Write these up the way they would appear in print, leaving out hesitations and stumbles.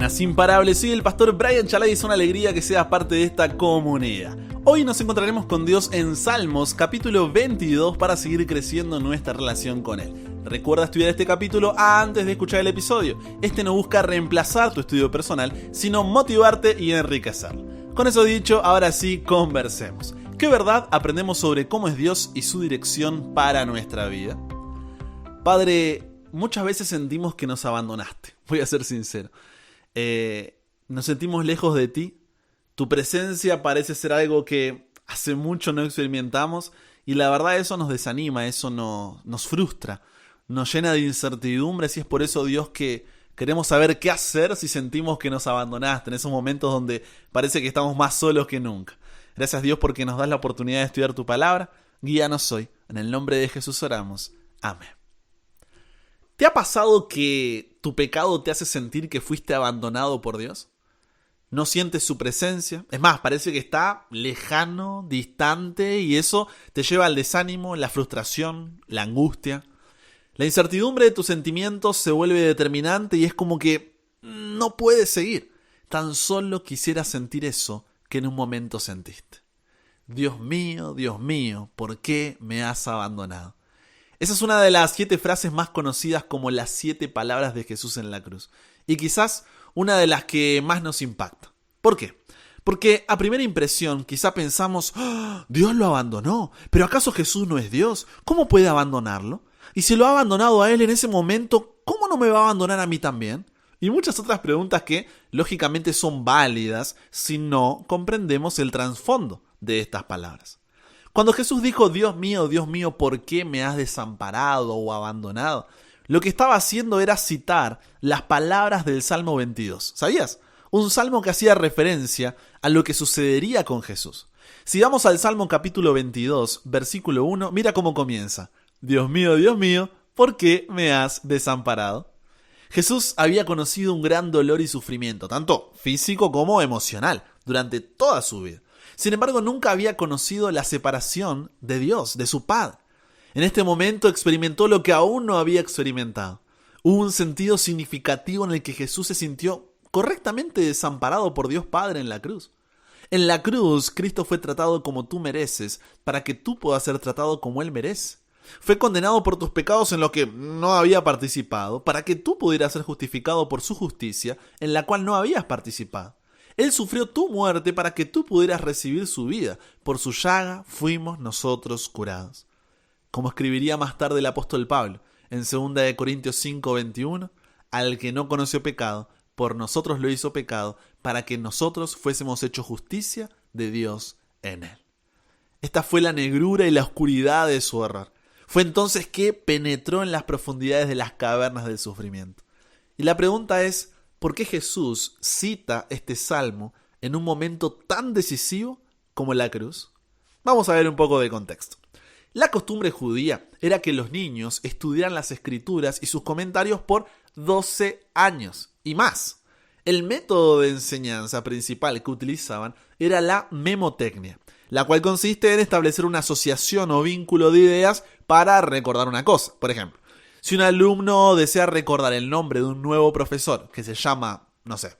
Buenas imparables, soy el pastor Brian Chalai y es una alegría que seas parte de esta comunidad. Hoy nos encontraremos con Dios en Salmos capítulo 22 para seguir creciendo nuestra relación con Él. Recuerda estudiar este capítulo antes de escuchar el episodio. Este no busca reemplazar tu estudio personal, sino motivarte y enriquecerlo. Con eso dicho, ahora sí, conversemos. ¿Qué verdad aprendemos sobre cómo es Dios y su dirección para nuestra vida? Padre, muchas veces sentimos que nos abandonaste, voy a ser sincero. Nos sentimos lejos de ti. Tu presencia parece ser algo que hace mucho no experimentamos y la verdad eso nos desanima, eso nos frustra, nos llena de incertidumbres y es por eso, Dios, que queremos saber qué hacer si sentimos que nos abandonaste en esos momentos donde parece que estamos más solos que nunca. Gracias, Dios, porque nos das la oportunidad de estudiar tu palabra. Guíanos hoy. En el nombre de Jesús oramos. Amén. ¿Te ha pasado que tu pecado te hace sentir que fuiste abandonado por Dios? ¿No sientes su presencia? Es más, parece que está lejano, distante, y eso te lleva al desánimo, la frustración, la angustia. La incertidumbre de tus sentimientos se vuelve determinante y es como que no puedes seguir. Tan solo quisieras sentir eso que en un momento sentiste. Dios mío, ¿por qué me has abandonado? Esa es una de las 7 frases más conocidas como las 7 palabras de Jesús en la cruz. Y quizás una de las que más nos impacta. ¿Por qué? Porque a primera impresión quizá pensamos, ¡oh, Dios lo abandonó! ¿Pero acaso Jesús no es Dios? ¿Cómo puede abandonarlo? Y si lo ha abandonado a Él en ese momento, ¿cómo no me va a abandonar a mí también? Y muchas otras preguntas que lógicamente son válidas si no comprendemos el trasfondo de estas palabras. Cuando Jesús dijo, Dios mío, ¿por qué me has desamparado o abandonado? Lo que estaba haciendo era citar las palabras del Salmo 22. ¿Sabías? Un salmo que hacía referencia a lo que sucedería con Jesús. Si vamos al Salmo capítulo 22, versículo 1, mira cómo comienza. Dios mío, ¿por qué me has desamparado? Jesús había conocido un gran dolor y sufrimiento, tanto físico como emocional, durante toda su vida. Sin embargo, nunca había conocido la separación de Dios, de su Padre. En este momento experimentó lo que aún no había experimentado. Hubo un sentido significativo en el que Jesús se sintió correctamente desamparado por Dios Padre en la cruz. En la cruz, Cristo fue tratado como tú mereces, para que tú puedas ser tratado como Él merece. Fue condenado por tus pecados en los que no había participado, para que tú pudieras ser justificado por su justicia, en la cual no habías participado. Él sufrió tu muerte para que tú pudieras recibir su vida. Por su llaga fuimos nosotros curados. Como escribiría más tarde el apóstol Pablo en 2 Corintios 5:21, al que no conoció pecado, por nosotros lo hizo pecado, para que nosotros fuésemos hechos justicia de Dios en él. Esta fue la negrura y la oscuridad de su error. Fue entonces que penetró en las profundidades de las cavernas del sufrimiento. Y la pregunta es, ¿por qué Jesús cita este salmo en un momento tan decisivo como la cruz? Vamos a ver un poco de contexto. La costumbre judía era que los niños estudiaran las escrituras y sus comentarios por 12 años y más. El método de enseñanza principal que utilizaban era la memotecnia, la cual consiste en establecer una asociación o vínculo de ideas para recordar una cosa. Por ejemplo, si un alumno desea recordar el nombre de un nuevo profesor que se llama,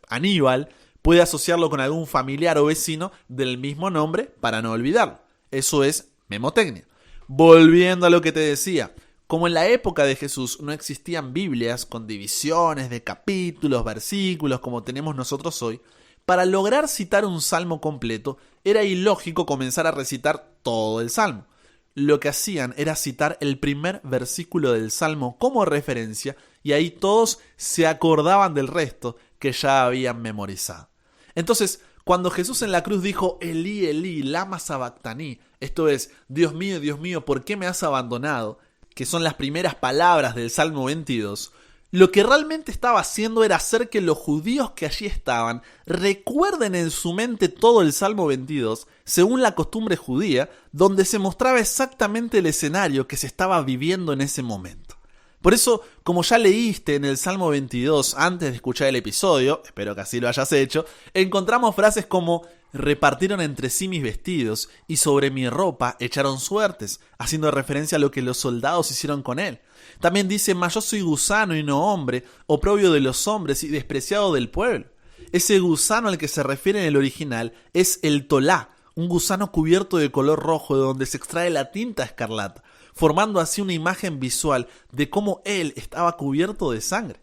Aníbal, puede asociarlo con algún familiar o vecino del mismo nombre para no olvidarlo. Eso es memotecnia. Volviendo a lo que te decía, como en la época de Jesús no existían Biblias con divisiones de capítulos, versículos como tenemos nosotros hoy, para lograr citar un salmo completo era ilógico comenzar a recitar todo el salmo. Lo que hacían era citar el primer versículo del salmo como referencia y ahí todos se acordaban del resto que ya habían memorizado. Entonces, cuando Jesús en la cruz dijo Elí, Elí, lama sabactaní, esto es, Dios mío, ¿por qué me has abandonado?, que son las primeras palabras del Salmo 22, lo que realmente estaba haciendo era hacer que los judíos que allí estaban recuerden en su mente todo el Salmo 22, según la costumbre judía, donde se mostraba exactamente el escenario que se estaba viviendo en ese momento. Por eso, como ya leíste en el Salmo 22 antes de escuchar el episodio, espero que así lo hayas hecho, encontramos frases como repartieron entre sí mis vestidos y sobre mi ropa echaron suertes, haciendo referencia a lo que los soldados hicieron con él. También dice, mas yo soy gusano y no hombre, oprobio de los hombres y despreciado del pueblo. Ese gusano al que se refiere en el original es el tolá, un gusano cubierto de color rojo de donde se extrae la tinta escarlata, formando así una imagen visual de cómo él estaba cubierto de sangre.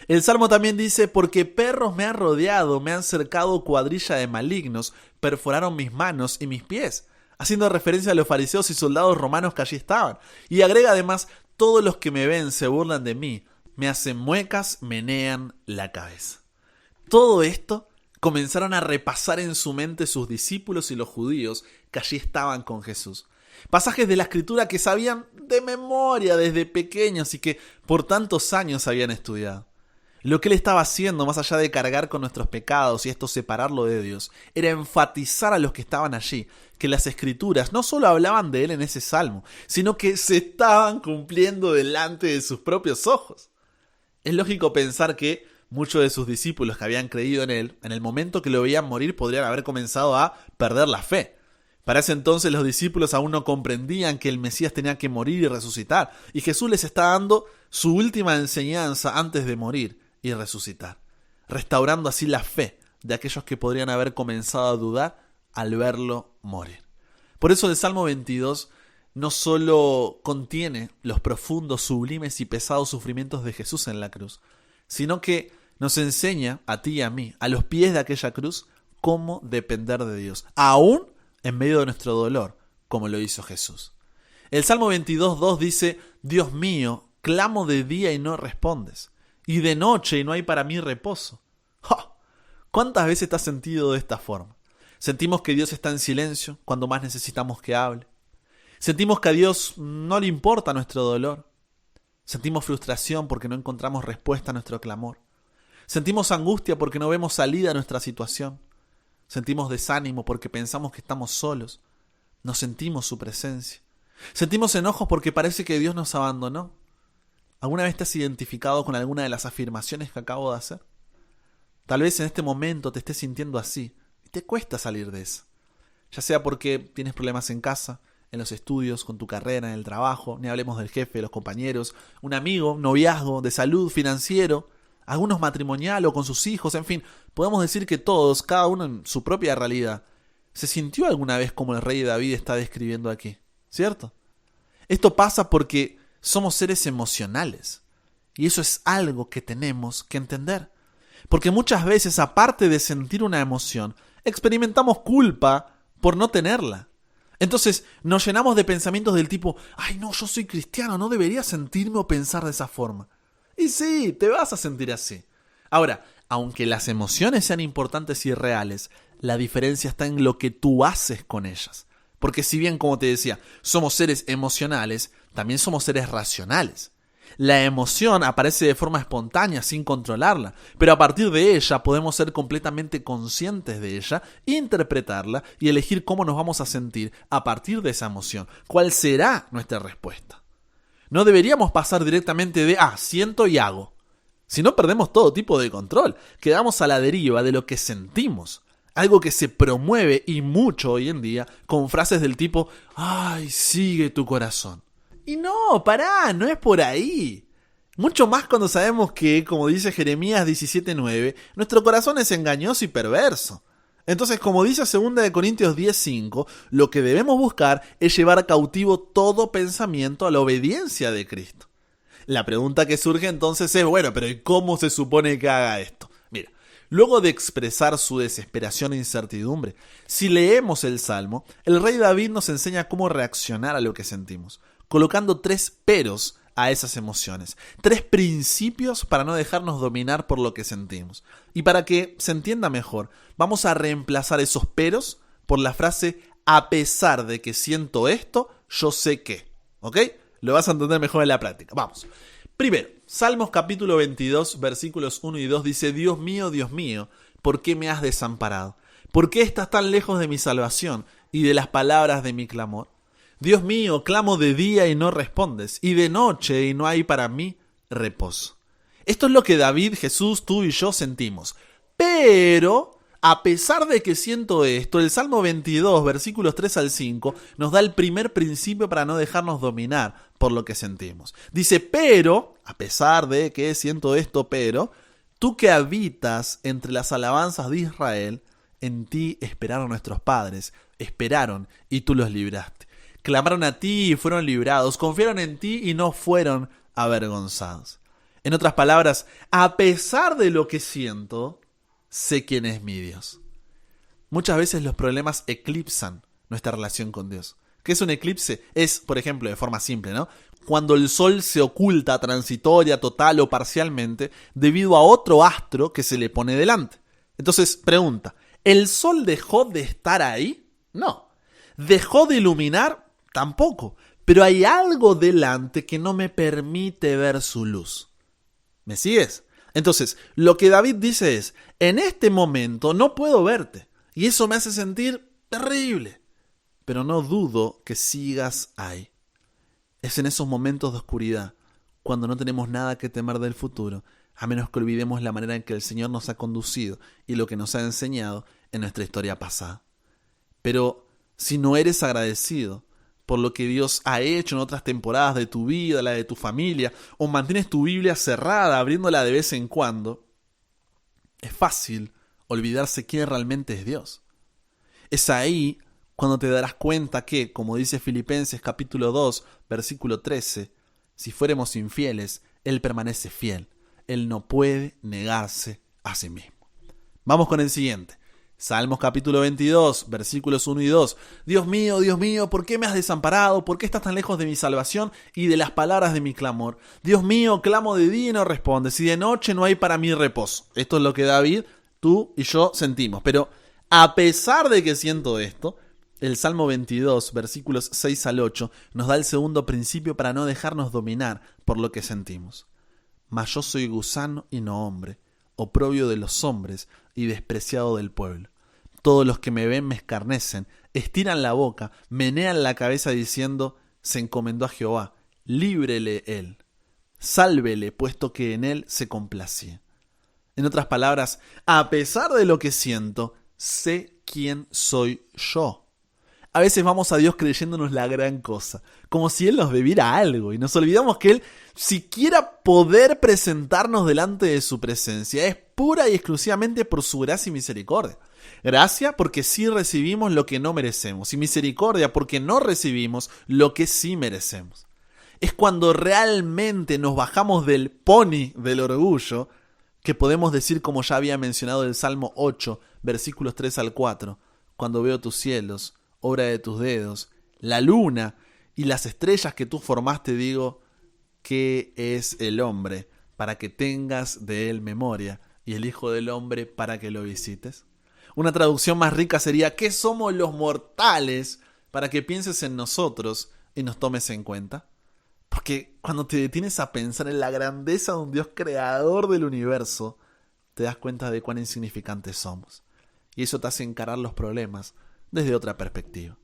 El Salmo también dice, porque perros me han rodeado, me han cercado cuadrilla de malignos, perforaron mis manos y mis pies, haciendo referencia a los fariseos y soldados romanos que allí estaban. Y agrega además, todos los que me ven se burlan de mí, me hacen muecas, menean la cabeza. Todo esto comenzaron a repasar en su mente sus discípulos y los judíos que allí estaban con Jesús. Pasajes de la Escritura que sabían de memoria desde pequeños y que por tantos años habían estudiado. Lo que él estaba haciendo, más allá de cargar con nuestros pecados y esto separarlo de Dios, era enfatizar a los que estaban allí, que las Escrituras no solo hablaban de él en ese salmo, sino que se estaban cumpliendo delante de sus propios ojos. Es lógico pensar que muchos de sus discípulos que habían creído en él, en el momento que lo veían morir, podrían haber comenzado a perder la fe. Para ese entonces los discípulos aún no comprendían que el Mesías tenía que morir y resucitar, y Jesús les está dando su última enseñanza antes de morir y resucitar, restaurando así la fe de aquellos que podrían haber comenzado a dudar al verlo morir. Por eso el Salmo 22 no solo contiene los profundos, sublimes y pesados sufrimientos de Jesús en la cruz, sino que nos enseña a ti y a mí, a los pies de aquella cruz, cómo depender de Dios, aún en medio de nuestro dolor, como lo hizo Jesús. El Salmo 22:2 dice, Dios mío, clamo de día y no respondes, y de noche y no hay para mí reposo. ¡Ja! ¿Cuántas veces te has sentido de esta forma? Sentimos que Dios está en silencio cuando más necesitamos que hable. Sentimos que a Dios no le importa nuestro dolor. Sentimos frustración porque no encontramos respuesta a nuestro clamor. Sentimos angustia porque no vemos salida a nuestra situación. Sentimos desánimo porque pensamos que estamos solos. No sentimos su presencia. Sentimos enojos porque parece que Dios nos abandonó. ¿Alguna vez te has identificado con alguna de las afirmaciones que acabo de hacer? Tal vez en este momento te estés sintiendo así y te cuesta salir de eso. Ya sea porque tienes problemas en casa, en los estudios, con tu carrera, en el trabajo, ni hablemos del jefe, los compañeros, un amigo, noviazgo, de salud, financiero, algunos matrimonial o con sus hijos, en fin, podemos decir que todos, cada uno en su propia realidad, se sintió alguna vez como el rey David está describiendo aquí, ¿cierto? Esto pasa porque somos seres emocionales y eso es algo que tenemos que entender. Porque muchas veces, aparte de sentir una emoción, experimentamos culpa por no tenerla. Entonces nos llenamos de pensamientos del tipo, ay no, yo soy cristiano, no debería sentirme o pensar de esa forma. Y sí, te vas a sentir así. Ahora, aunque las emociones sean importantes y reales, la diferencia está en lo que tú haces con ellas. Porque si bien, como te decía, somos seres emocionales, también somos seres racionales. La emoción aparece de forma espontánea, sin controlarla, pero a partir de ella podemos ser completamente conscientes de ella, interpretarla y elegir cómo nos vamos a sentir a partir de esa emoción. ¿Cuál será nuestra respuesta? No deberíamos pasar directamente de, siento y hago. Si no, perdemos todo tipo de control, quedamos a la deriva de lo que sentimos. Algo que se promueve y mucho hoy en día con frases del tipo, ay, sigue tu corazón. Y no, pará, no es por ahí. Mucho más cuando sabemos que, como dice Jeremías 17:9, nuestro corazón es engañoso y perverso. Entonces, como dice 2 Corintios 10:5, lo que debemos buscar es llevar cautivo todo pensamiento a la obediencia de Cristo. La pregunta que surge entonces es, bueno, pero ¿y cómo se supone que haga esto? Mira, luego de expresar su desesperación e incertidumbre, si leemos el Salmo, el rey David nos enseña cómo reaccionar a lo que sentimos, colocando 3 peros a esas emociones, 3 principios para no dejarnos dominar por lo que sentimos. Y para que se entienda mejor, vamos a reemplazar esos peros por la frase, a pesar de que siento esto, yo sé que. ¿Ok? Lo vas a entender mejor en la práctica. Vamos. Primero, Salmos capítulo 22, versículos 1 y 2 dice, Dios mío, ¿por qué me has desamparado? ¿Por qué estás tan lejos de mi salvación y de las palabras de mi clamor? Dios mío, clamo de día y no respondes, y de noche y no hay para mí reposo. Esto es lo que David, Jesús, tú y yo sentimos. Pero A pesar de que siento esto, el Salmo 22, versículos 3 al 5, nos da el primer principio para no dejarnos dominar por lo que sentimos. Dice, pero, a pesar de que siento esto, pero, tú que habitas entre las alabanzas de Israel, en ti esperaron nuestros padres, esperaron y tú los libraste. Clamaron a ti y fueron librados, confiaron en ti y no fueron avergonzados. En otras palabras, a pesar de lo que siento, sé quién es mi Dios. Muchas veces los problemas eclipsan nuestra relación con Dios. ¿Qué es un eclipse? Es, por ejemplo, de forma simple, ¿no? Cuando el sol se oculta transitoria, total o parcialmente debido a otro astro que se le pone delante. Entonces, pregunta, ¿el sol dejó de estar ahí? No. ¿Dejó de iluminar? Tampoco. Pero hay algo delante que no me permite ver su luz. ¿Me sigues? Entonces, lo que David dice es, en este momento no puedo verte, y eso me hace sentir terrible, pero no dudo que sigas ahí. Es en esos momentos de oscuridad, cuando no tenemos nada que temer del futuro, a menos que olvidemos la manera en que el Señor nos ha conducido y lo que nos ha enseñado en nuestra historia pasada. Pero si no eres agradecido por lo que Dios ha hecho en otras temporadas de tu vida, la de tu familia, o mantienes tu Biblia cerrada, abriéndola de vez en cuando, es fácil olvidarse quién realmente es Dios. Es ahí cuando te darás cuenta que, como dice Filipenses capítulo 2, versículo 13, si fuéramos infieles, Él permanece fiel. Él no puede negarse a sí mismo. Vamos con el siguiente. Salmos capítulo 22, versículos 1 y 2. Dios mío, ¿por qué me has desamparado? ¿Por qué estás tan lejos de mi salvación y de las palabras de mi clamor? Dios mío, clamo de día y no respondes, y de noche no hay para mí reposo. Esto es lo que David, tú y yo sentimos. Pero a pesar de que siento esto, el Salmo 22, versículos 6 al 8, nos da el segundo principio para no dejarnos dominar por lo que sentimos. Mas yo soy gusano y no hombre, oprobio de los hombres y despreciado del pueblo. Todos los que me ven me escarnecen, estiran la boca, menean la cabeza diciendo, se encomendó a Jehová, líbrele él, sálvele, puesto que en él se complacía. En otras palabras, a pesar de lo que siento, sé quién soy yo. A veces vamos a Dios creyéndonos la gran cosa, como si Él nos debiera algo, y nos olvidamos que Él, siquiera poder presentarnos delante de su presencia, es pura y exclusivamente por su gracia y misericordia. Gracia porque sí recibimos lo que no merecemos, y misericordia porque no recibimos lo que sí merecemos. Es cuando realmente nos bajamos del pony del orgullo que podemos decir, como ya había mencionado el Salmo 8, versículos 3 al 4, cuando veo tus cielos, obra de tus dedos, la luna y las estrellas que tú formaste, digo, ¿qué es el hombre para que tengas de él memoria y el Hijo del Hombre para que lo visites? Una traducción más rica sería, ¿qué somos los mortales para que pienses en nosotros y nos tomes en cuenta? Porque cuando te detienes a pensar en la grandeza de un Dios creador del universo, te das cuenta de cuán insignificantes somos. Y eso te hace encarar los problemas desde otra perspectiva.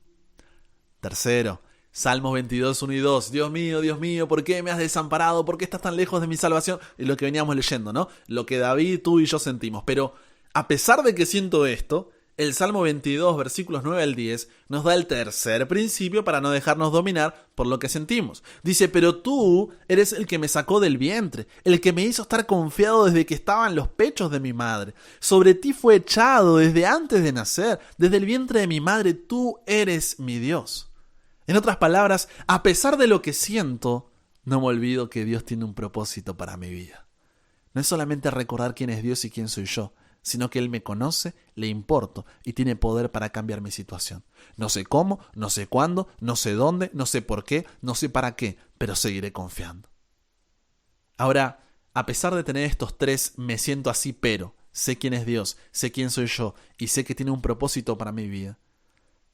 Tercero, Salmos 22, 1 y 2. Dios mío, ¿por qué me has desamparado? ¿Por qué estás tan lejos de mi salvación? Y lo que veníamos leyendo, ¿no? Lo que David, tú y yo sentimos. Pero a pesar de que siento esto, el Salmo 22, versículos 9 al 10, nos da el tercer principio para no dejarnos dominar por lo que sentimos. Dice, pero tú eres el que me sacó del vientre, el que me hizo estar confiado desde que estaba en los pechos de mi madre. Sobre ti fue echado desde antes de nacer, desde el vientre de mi madre, tú eres mi Dios. En otras palabras, a pesar de lo que siento, no me olvido que Dios tiene un propósito para mi vida. No es solamente recordar quién es Dios y quién soy yo, sino que Él me conoce, le importo y tiene poder para cambiar mi situación. No sé cómo, no sé cuándo, no sé dónde, no sé por qué, no sé para qué, pero seguiré confiando. Ahora, a pesar de tener estos tres, me siento así, pero sé quién es Dios, sé quién soy yo y sé que tiene un propósito para mi vida.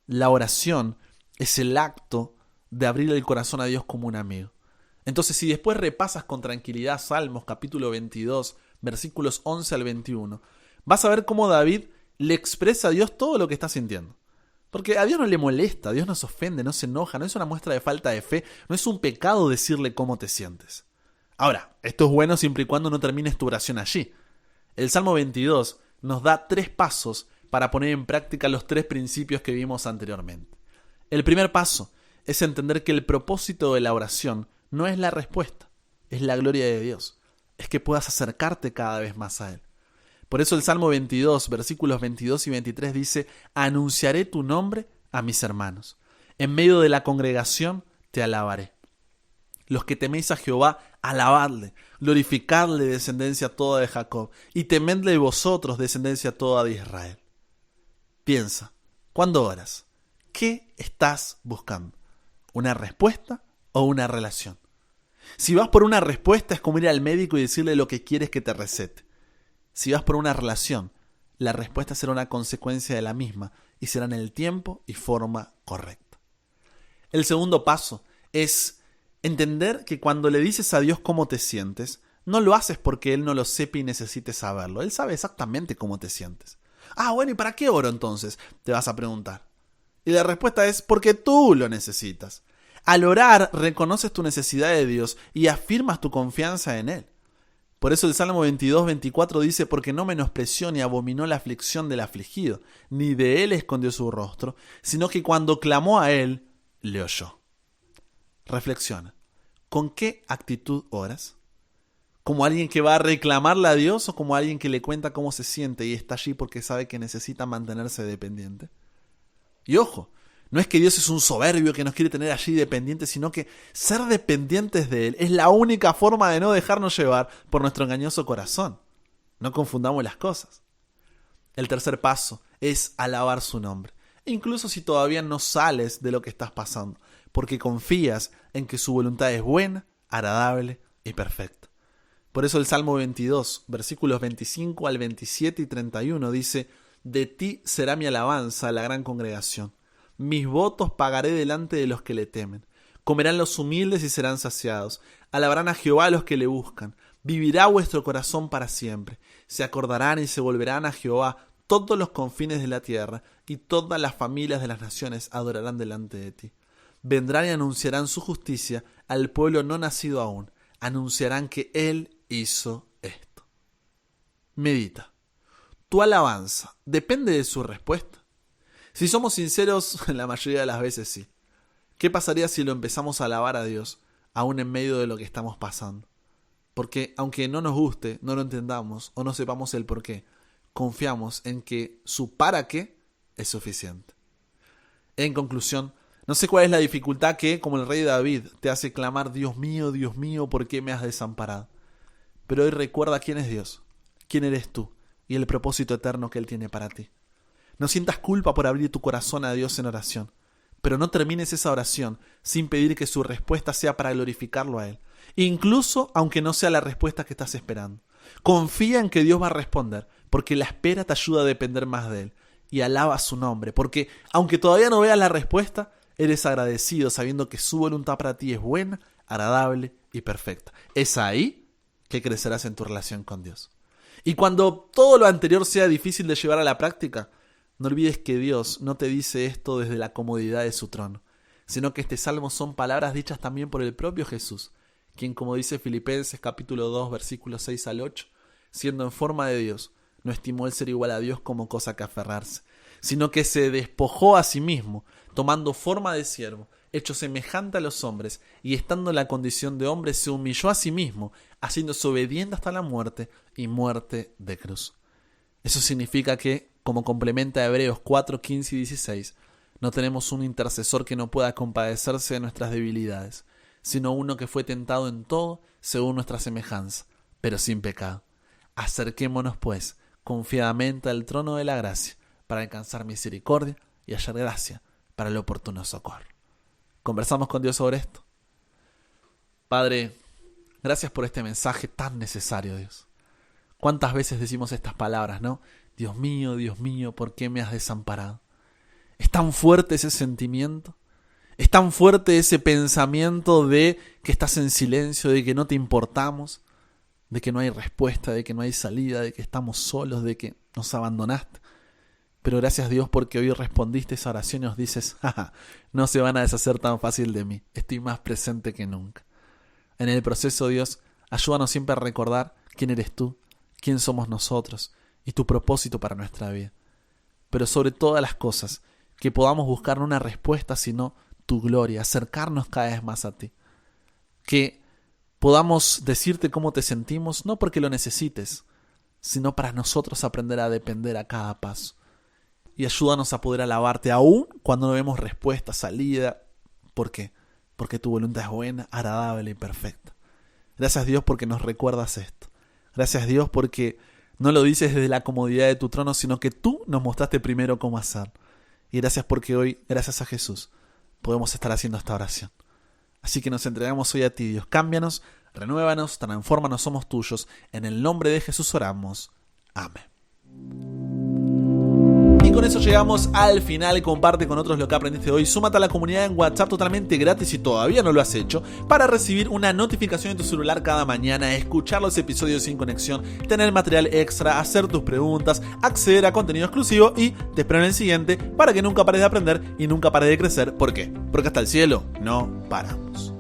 La oración es el acto de abrir el corazón a Dios como un amigo. Entonces, si después repasas con tranquilidad Salmos capítulo 22, versículos 11 al 21, vas a ver cómo David le expresa a Dios todo lo que está sintiendo. Porque a Dios no le molesta, a Dios no se ofende, no se enoja, no es una muestra de falta de fe, no es un pecado decirle cómo te sientes. Ahora, esto es bueno siempre y cuando no termines tu oración allí. El Salmo 22 nos da 3 pasos para poner en práctica los 3 principios que vimos anteriormente. El primer paso es entender que el propósito de la oración no es la respuesta, es la gloria de Dios, es que puedas acercarte cada vez más a Él. Por eso el Salmo 22, versículos 22 y 23 dice: anunciaré tu nombre a mis hermanos, en medio de la congregación te alabaré. Los que teméis a Jehová, alabadle, glorificadle, descendencia toda de Jacob, y temedle vosotros, descendencia toda de Israel. Piensa, ¿cuándo oras? ¿Qué estás buscando? ¿Una respuesta o una relación? Si vas por una respuesta es como ir al médico y decirle lo que quieres que te recete. Si vas por una relación, la respuesta será una consecuencia de la misma y será en el tiempo y forma correcta. El segundo paso es entender que cuando le dices a Dios cómo te sientes, no lo haces porque Él no lo sepa y necesite saberlo. Él sabe exactamente cómo te sientes. Bueno, ¿y para qué oro entonces? Te vas a preguntar. Y la respuesta es porque tú lo necesitas. Al orar, reconoces tu necesidad de Dios y afirmas tu confianza en Él. Por eso el Salmo 22, 24 dice: porque no menospreció ni abominó la aflicción del afligido, ni de él escondió su rostro, sino que cuando clamó a Él, le oyó. Reflexiona. ¿Con qué actitud oras? ¿Como alguien que va a reclamarle a Dios o como alguien que le cuenta cómo se siente y está allí porque sabe que necesita mantenerse dependiente? Y ojo, no es que Dios es un soberbio que nos quiere tener allí dependientes, sino que ser dependientes de Él es la única forma de no dejarnos llevar por nuestro engañoso corazón. No confundamos las cosas. El tercer paso es alabar su nombre, incluso si todavía no sales de lo que estás pasando, porque confías en que su voluntad es buena, agradable y perfecta. Por eso el Salmo 22, versículos 25 al 27 y 31 dice: de ti será mi alabanza a la gran congregación. Mis votos pagaré delante de los que le temen. Comerán los humildes y serán saciados. Alabarán a Jehová los que le buscan. Vivirá vuestro corazón para siempre. Se acordarán y se volverán a Jehová todos los confines de la tierra, y todas las familias de las naciones adorarán delante de ti. Vendrán y anunciarán su justicia al pueblo no nacido aún. Anunciarán que Él hizo esto. Medita. ¿Tu alabanza depende de su respuesta? Si somos sinceros, la mayoría de las veces sí. ¿Qué pasaría si lo empezamos a alabar a Dios, aún en medio de lo que estamos pasando? Porque aunque no nos guste, no lo entendamos o no sepamos el por qué, confiamos en que su para qué es suficiente. En conclusión, no sé cuál es la dificultad que, como el rey David, te hace clamar: Dios mío, ¿por qué me has desamparado? Pero hoy recuerda quién es Dios, quién eres tú y el propósito eterno que Él tiene para ti. No sientas culpa por abrir tu corazón a Dios en oración, pero no termines esa oración sin pedir que su respuesta sea para glorificarlo a Él, incluso aunque no sea la respuesta que estás esperando. Confía en que Dios va a responder, porque la espera te ayuda a depender más de Él, y alaba su nombre, porque aunque todavía no veas la respuesta, eres agradecido sabiendo que su voluntad para ti es buena, agradable y perfecta. Es ahí que crecerás en tu relación con Dios. Y cuando todo lo anterior sea difícil de llevar a la práctica, no olvides que Dios no te dice esto desde la comodidad de su trono, sino que este salmo son palabras dichas también por el propio Jesús, quien, como dice Filipenses capítulo 2, versículos 6 al 8, siendo en forma de Dios, no estimó el ser igual a Dios como cosa que aferrarse, sino que se despojó a sí mismo, tomando forma de siervo, hecho semejante a los hombres, y estando en la condición de hombre, se humilló a sí mismo, haciéndose obediente hasta la muerte y muerte de cruz. Eso significa que, como complementa a Hebreos 4, 15 y 16, no tenemos un intercesor que no pueda compadecerse de nuestras debilidades, sino uno que fue tentado en todo según nuestra semejanza, pero sin pecado. Acerquémonos, pues, confiadamente al trono de la gracia, para alcanzar misericordia y hallar gracia para el oportuno socorro. ¿Conversamos con Dios sobre esto? Padre, gracias por este mensaje tan necesario, Dios. ¿Cuántas veces decimos estas palabras, no? Dios mío, ¿por qué me has desamparado? Es tan fuerte ese sentimiento, es tan fuerte ese pensamiento de que estás en silencio, de que no te importamos, de que no hay respuesta, de que no hay salida, de que estamos solos, de que nos abandonaste. Pero gracias Dios porque hoy respondiste esa oración y nos dices: no se van a deshacer tan fácil de mí, estoy más presente que nunca. En el proceso, Dios, ayúdanos siempre a recordar quién eres tú, quién somos nosotros y tu propósito para nuestra vida. pero sobre todas las cosas, que podamos buscar no una respuesta, sino tu gloria, acercarnos cada vez más a ti. Que podamos decirte cómo te sentimos, no porque lo necesites, sino para nosotros aprender a depender a cada paso. Y ayúdanos a poder alabarte aún cuando no vemos respuesta, salida. ¿Por qué? Porque tu voluntad es buena, agradable y perfecta. Gracias Dios porque nos recuerdas esto. Gracias Dios porque no lo dices desde la comodidad de tu trono, sino que tú nos mostraste primero cómo hacer. Y gracias porque hoy, gracias a Jesús, podemos estar haciendo esta oración. Así que nos entregamos hoy a ti, Dios. Cámbianos, renuévanos, transfórmanos, somos tuyos. En el nombre de Jesús oramos. Amén. Y con eso llegamos al final. Comparte con otros lo que aprendiste hoy. Súmate a la comunidad en WhatsApp totalmente gratis si todavía no lo has hecho, para recibir una notificación en tu celular cada mañana, escuchar los episodios sin conexión, tener material extra, hacer tus preguntas, acceder a contenido exclusivo y te espero en el siguiente para que nunca pares de aprender y nunca pares de crecer. ¿Por qué? Porque hasta el cielo no paramos.